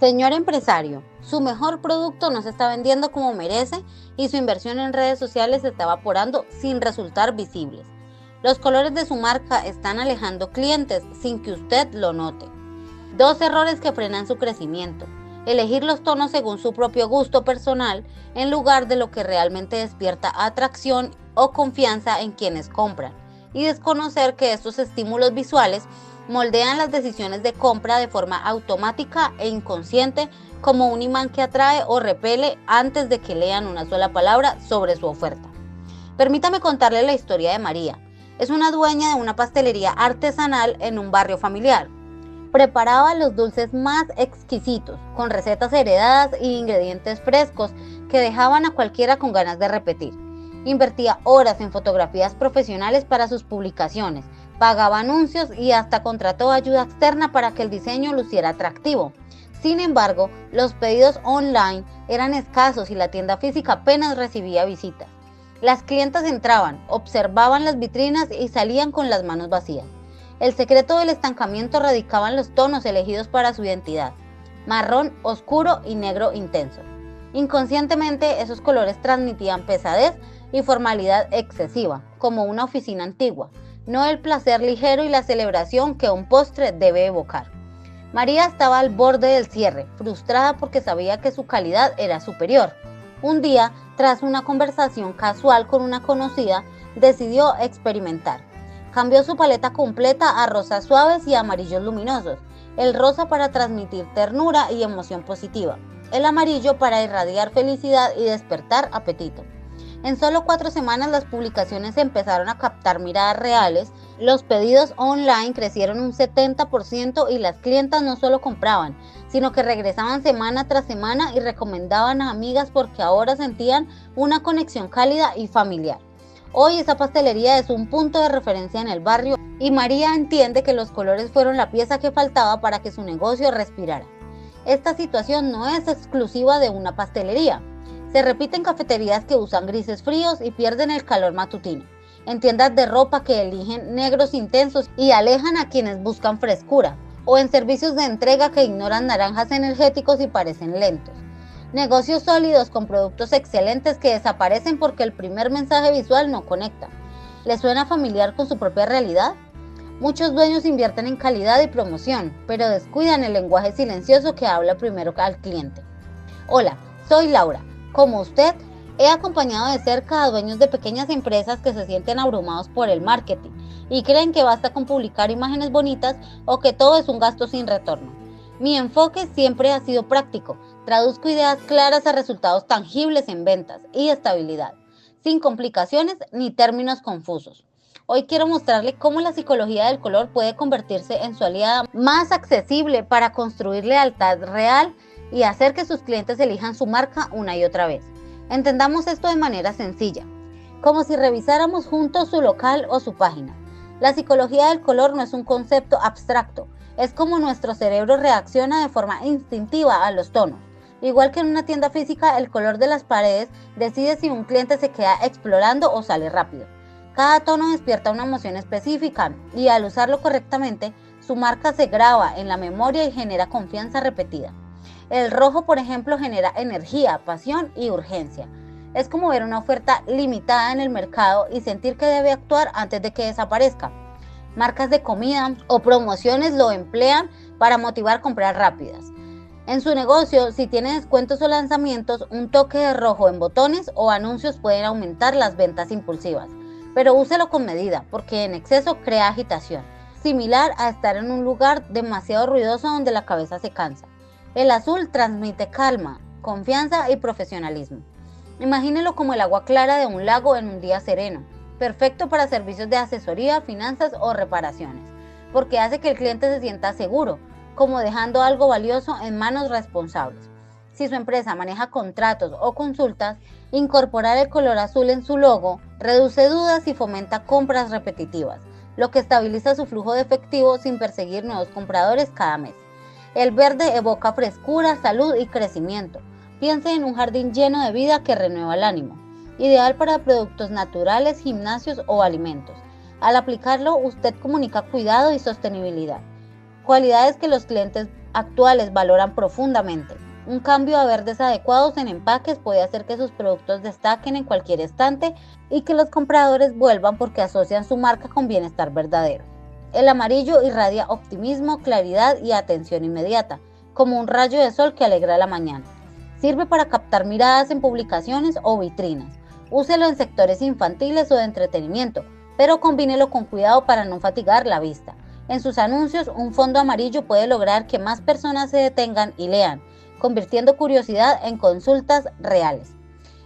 Señor empresario, su mejor producto no se está vendiendo como merece y su inversión en redes sociales se está evaporando sin resultar visibles. Los colores de su marca están alejando clientes sin que usted lo note. Dos errores que frenan su crecimiento. Elegir los tonos según su propio gusto personal en lugar de lo que realmente despierta atracción o confianza en quienes compran. Y desconocer que estos estímulos visuales moldean las decisiones de compra de forma automática e inconsciente, como un imán que atrae o repele antes de que lean una sola palabra sobre su oferta. Permítame contarle la historia de María. Es una dueña de una pastelería artesanal en un barrio familiar. Preparaba los dulces más exquisitos, con recetas heredadas e ingredientes frescos que dejaban a cualquiera con ganas de repetir. Invertía horas en fotografías profesionales para sus publicaciones, pagaba anuncios y hasta contrató ayuda externa para que el diseño luciera atractivo. Sin embargo, los pedidos online eran escasos y la tienda física apenas recibía visitas. Las clientas entraban, observaban las vitrinas y salían con las manos vacías. El secreto del estancamiento radicaba en los tonos elegidos para su identidad: marrón oscuro y negro intenso. Inconscientemente, esos colores transmitían pesadez y formalidad excesiva, como una oficina antigua, no el placer ligero y la celebración que un postre debe evocar. María estaba al borde del cierre, frustrada porque sabía que su calidad era superior. Un día, tras una conversación casual con una conocida, decidió experimentar. Cambió su paleta completa a rosas suaves y amarillos luminosos, el rosa para transmitir ternura y emoción positiva, el amarillo para irradiar felicidad y despertar apetito. En solo 4 semanas las publicaciones empezaron a captar miradas reales, los pedidos online crecieron un 70% y las clientas no solo compraban, sino que regresaban semana tras semana y recomendaban a amigas porque ahora sentían una conexión cálida y familiar. Hoy esa pastelería es un punto de referencia en el barrio y María entiende que los colores fueron la pieza que faltaba para que su negocio respirara. Esta situación no es exclusiva de una pastelería. Se repite en cafeterías que usan grises fríos y pierden el calor matutino, en tiendas de ropa que eligen negros intensos y alejan a quienes buscan frescura, o en servicios de entrega que ignoran naranjas energéticos y parecen lentos. Negocios sólidos con productos excelentes que desaparecen porque el primer mensaje visual no conecta. ¿Les suena familiar con su propia realidad? Muchos dueños invierten en calidad y promoción, pero descuidan el lenguaje silencioso que habla primero al cliente. Hola, soy Laura. Como usted, he acompañado de cerca a dueños de pequeñas empresas que se sienten abrumados por el marketing y creen que basta con publicar imágenes bonitas o que todo es un gasto sin retorno. Mi enfoque siempre ha sido práctico. Traduzco ideas claras a resultados tangibles en ventas y estabilidad, sin complicaciones ni términos confusos. Hoy quiero mostrarle cómo la psicología del color puede convertirse en su aliada más accesible para construir lealtad real y hacer que sus clientes elijan su marca una y otra vez. Entendamos esto de manera sencilla, como si revisáramos juntos su local o su página. La psicología del color no es un concepto abstracto, es como nuestro cerebro reacciona de forma instintiva a los tonos. Igual que en una tienda física, el color de las paredes decide si un cliente se queda explorando o sale rápido. Cada tono despierta una emoción específica y al usarlo correctamente, su marca se graba en la memoria y genera confianza repetida. El rojo, por ejemplo, genera energía, pasión y urgencia. Es como ver una oferta limitada en el mercado y sentir que debe actuar antes de que desaparezca. Marcas de comida o promociones lo emplean para motivar compras rápidas. En su negocio, si tiene descuentos o lanzamientos, un toque de rojo en botones o anuncios pueden aumentar las ventas impulsivas. Pero úselo con medida, porque en exceso crea agitación, similar a estar en un lugar demasiado ruidoso donde la cabeza se cansa. El azul transmite calma, confianza y profesionalismo. Imagínelo como el agua clara de un lago en un día sereno, perfecto para servicios de asesoría, finanzas o reparaciones, porque hace que el cliente se sienta seguro, como dejando algo valioso en manos responsables. Si su empresa maneja contratos o consultas, incorporar el color azul en su logo reduce dudas y fomenta compras repetitivas, lo que estabiliza su flujo de efectivo sin perseguir nuevos compradores cada mes. El verde evoca frescura, salud y crecimiento. Piense en un jardín lleno de vida que renueva el ánimo, ideal para productos naturales, gimnasios o alimentos. Al aplicarlo, usted comunica cuidado y sostenibilidad. cualidades que los clientes actuales valoran profundamente. Un cambio a verdes adecuados en empaques puede hacer que sus productos destaquen en cualquier estante y que los compradores vuelvan porque asocian su marca con bienestar verdadero. El amarillo irradia optimismo, claridad y atención inmediata, como un rayo de sol que alegra la mañana. Sirve para captar miradas en publicaciones o vitrinas. Úselo en sectores infantiles o de entretenimiento, pero combínelo con cuidado para no fatigar la vista. En sus anuncios, un fondo amarillo puede lograr que más personas se detengan y lean, convirtiendo curiosidad en consultas reales.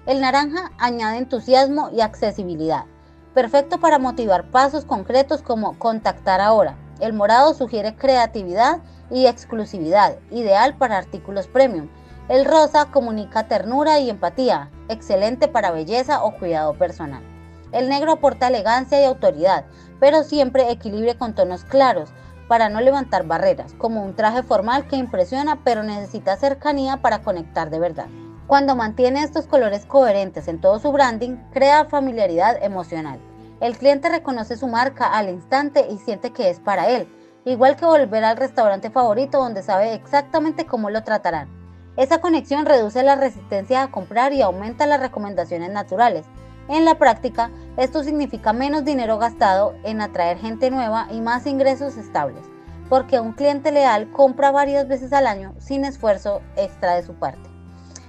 El naranja añade entusiasmo y accesibilidad, perfecto para motivar pasos concretos como contactar ahora. El morado sugiere creatividad y exclusividad, ideal para artículos premium. El rosa comunica ternura y empatía, excelente para belleza o cuidado personal. El negro aporta elegancia y autoridad, pero siempre equilibre con tonos claros, para no levantar barreras, como un traje formal que impresiona pero necesita cercanía para conectar de verdad. Cuando mantiene estos colores coherentes en todo su branding, crea familiaridad emocional. El cliente reconoce su marca al instante y siente que es para él, igual que volver al restaurante favorito donde sabe exactamente cómo lo tratarán. Esa conexión reduce la resistencia a comprar y aumenta las recomendaciones naturales. En la práctica, esto significa menos dinero gastado en atraer gente nueva y más ingresos estables, porque un cliente leal compra varias veces al año sin esfuerzo extra de su parte.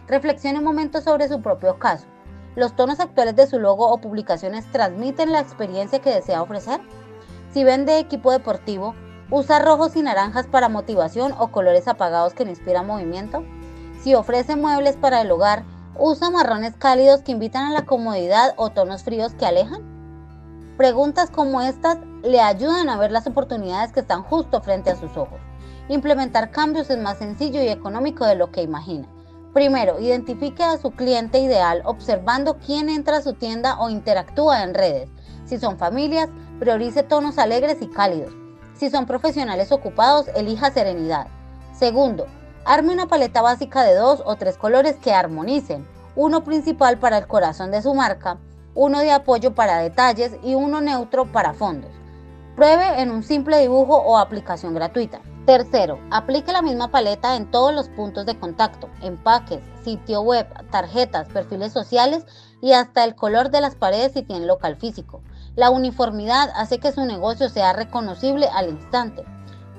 Reflexione un momento sobre su propio caso. ¿Los tonos actuales de su logo o publicaciones transmiten la experiencia que desea ofrecer? Si vende equipo deportivo, ¿usa rojos y naranjas para motivación o colores apagados que no inspiran movimiento? Si ofrece muebles para el hogar, ¿usa marrones cálidos que invitan a la comodidad o tonos fríos que alejan? Preguntas como estas le ayudan a ver las oportunidades que están justo frente a sus ojos. Implementar cambios es más sencillo y económico de lo que imagina. Primero, identifique a su cliente ideal observando quién entra a su tienda o interactúa en redes. Si son familias, priorice tonos alegres y cálidos. Si son profesionales ocupados, elija serenidad. Segundo, arme una paleta básica de 2 o 3 colores que armonicen, uno principal para el corazón de su marca, uno de apoyo para detalles y uno neutro para fondos. Pruebe en un simple dibujo o aplicación gratuita. Tercero, aplique la misma paleta en todos los puntos de contacto, empaques, sitio web, tarjetas, perfiles sociales y hasta el color de las paredes si tiene local físico. La uniformidad hace que su negocio sea reconocible al instante.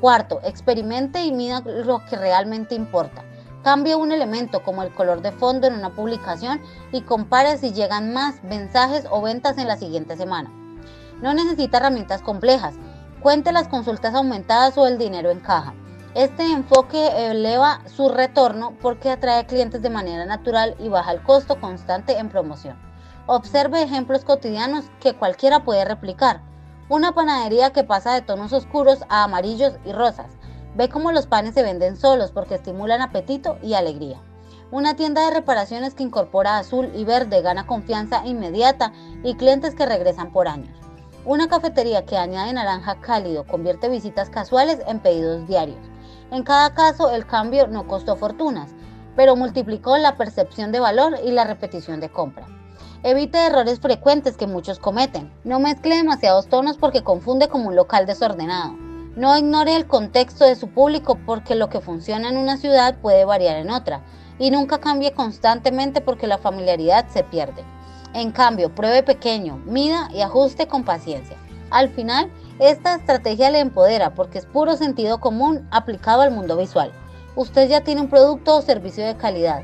Cuarto, experimente y mida lo que realmente importa. Cambie un elemento como el color de fondo en una publicación y compare si llegan más mensajes o ventas en la siguiente semana. No necesita herramientas complejas. Cuente las consultas aumentadas o el dinero en caja. Este enfoque eleva su retorno porque atrae clientes de manera natural y baja el costo constante en promoción. Observe ejemplos cotidianos que cualquiera puede replicar. Una panadería que pasa de tonos oscuros a amarillos y rosas. Ve cómo los panes se venden solos porque estimulan apetito y alegría. Una tienda de reparaciones que incorpora azul y verde gana confianza inmediata y clientes que regresan por años. Una cafetería que añade naranja cálido convierte visitas casuales en pedidos diarios. En cada caso, el cambio no costó fortunas, pero multiplicó la percepción de valor y la repetición de compra. Evite errores frecuentes que muchos cometen. No mezcle demasiados tonos porque confunde como un local desordenado. No ignore el contexto de su público porque lo que funciona en una ciudad puede variar en otra. Y nunca cambie constantemente porque la familiaridad se pierde. En cambio, pruebe pequeño, mida y ajuste con paciencia. Al final, esta estrategia le empodera porque es puro sentido común aplicado al mundo visual. Usted ya tiene un producto o servicio de calidad.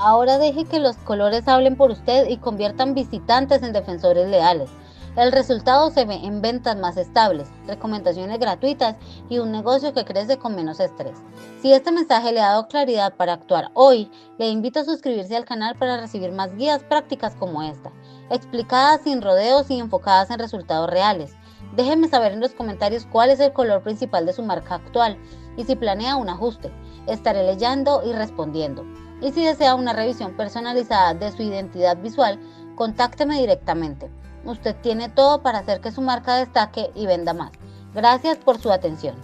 Ahora deje que los colores hablen por usted y conviertan visitantes en defensores leales. El resultado se ve en ventas más estables, recomendaciones gratuitas y un negocio que crece con menos estrés. Si este mensaje le ha dado claridad para actuar hoy, le invito a suscribirse al canal para recibir más guías prácticas como esta, explicadas sin rodeos y enfocadas en resultados reales. Déjenme saber en los comentarios cuál es el color principal de su marca actual y si planea un ajuste. Estaré leyendo y respondiendo. Y si desea una revisión personalizada de su identidad visual, contácteme directamente. Usted tiene todo para hacer que su marca destaque y venda más. Gracias por su atención.